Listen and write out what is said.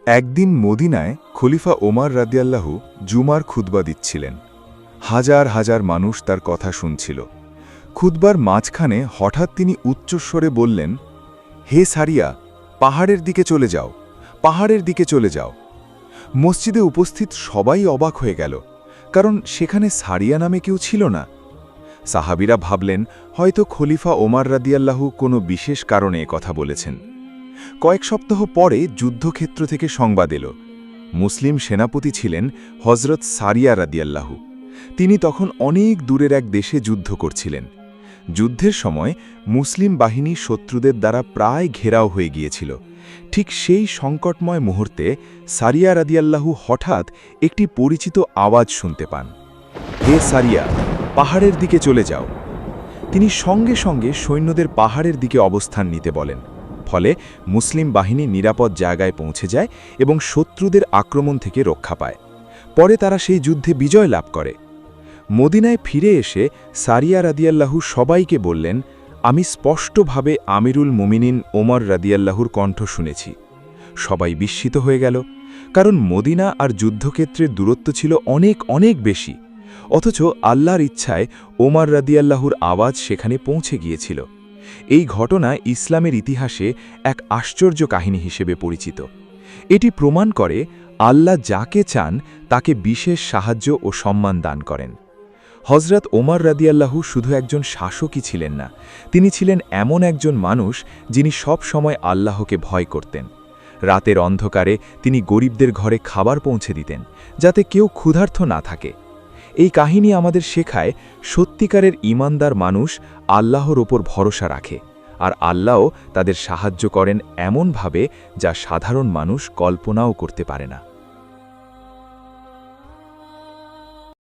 একদিন মদিনায় খলিফা ওমর রাদিয়াল্লাহু জুমার খুতবা দিচ্ছিলেন। হাজার হাজার মানুষ তার কথা শুনছিল। খুতবার মাঝখানে হঠাৎ তিনি উচ্চস্বরে বললেন, হে সারিয়া, পাহাড়ের দিকে চলে যাও, পাহাড়ের দিকে চলে যাও। মসজিদে উপস্থিত সবাই অবাক হয়ে গেল, কারণ সেখানে সারিয়া নামে কেউ ছিল না। সাহাবীরা ভাবলেন হয়তো খলিফা ওমর রাদিয়াল্লাহু কোনো বিশেষ কারণে কথা বলেছেন। কয়েক সপ্তাহ পরে যুদ্ধক্ষেত্র থেকে সংবাদ এলো, মুসলিম সেনাপতি ছিলেন হজরত সারিয়া রাদিয়াল্লাহু। তিনি তখন অনেক দূরের এক দেশে যুদ্ধ করছিলেন। যুদ্ধের সময় মুসলিম বাহিনী শত্রুদের দ্বারা প্রায় ঘেরাও হয়ে গিয়েছিল। ঠিক সেই সংকটময় মুহূর্তে সারিয়া রাদিয়াল্লাহু হঠাৎ একটি পরিচিত আওয়াজ শুনতে পান, হে সারিয়া, পাহাড়ের দিকে চলে যাও। তিনি সঙ্গে সঙ্গে সৈন্যদের পাহাড়ের দিকে অবস্থান নিতে বলেন। ফলে মুসলিম বাহিনী নিরাপদ জায়গায় পৌঁছে যায় এবং শত্রুদের আক্রমণ থেকে রক্ষা পায়। পরে তারা সেই যুদ্ধে বিজয় লাভ করে। মদিনায় ফিরে এসে সারিয়া রাদিয়াল্লাহু সবাইকে বললেন, আমি স্পষ্টভাবে আমিরুল মুমিনিন ওমর রাদিয়াল্লাহুর কণ্ঠ শুনেছি। সবাই বিস্মিত হয়ে গেল, কারণ মদিনা আর যুদ্ধক্ষেত্রের দূরত্ব ছিল অনেক অনেক বেশি। অথচ আল্লাহর ইচ্ছায় ওমর রাদিয়াল্লাহুর আওয়াজ সেখানে পৌঁছে গিয়েছিল। এই ঘটনা ইসলামের ইতিহাসে এক আশ্চর্য কাহিনী হিসেবে পরিচিত। এটি প্রমাণ করে আল্লাহ যাকে চান তাকে বিশেষ সাহায্য ও সম্মান দান করেন। হজরত ওমর রাদিয়াল্লাহু শুধু একজন শাসকই ছিলেন না, তিনি ছিলেন এমন একজন মানুষ যিনি সব সময় আল্লাহকে ভয় করতেন। রাতের অন্ধকারে তিনি গরিবদের ঘরে খাবার পৌঁছে দিতেন, যাতে কেউ ক্ষুধার্ত না থাকে। এই কাহিনী আমাদের শেখায় সত্যিকারের ঈমানদার মানুষ আল্লাহর ওপর ভরসা রাখে, আর আল্লাহও তাদের সাহায্য করেন এমনভাবে যা সাধারণ মানুষ কল্পনাও করতে পারে না।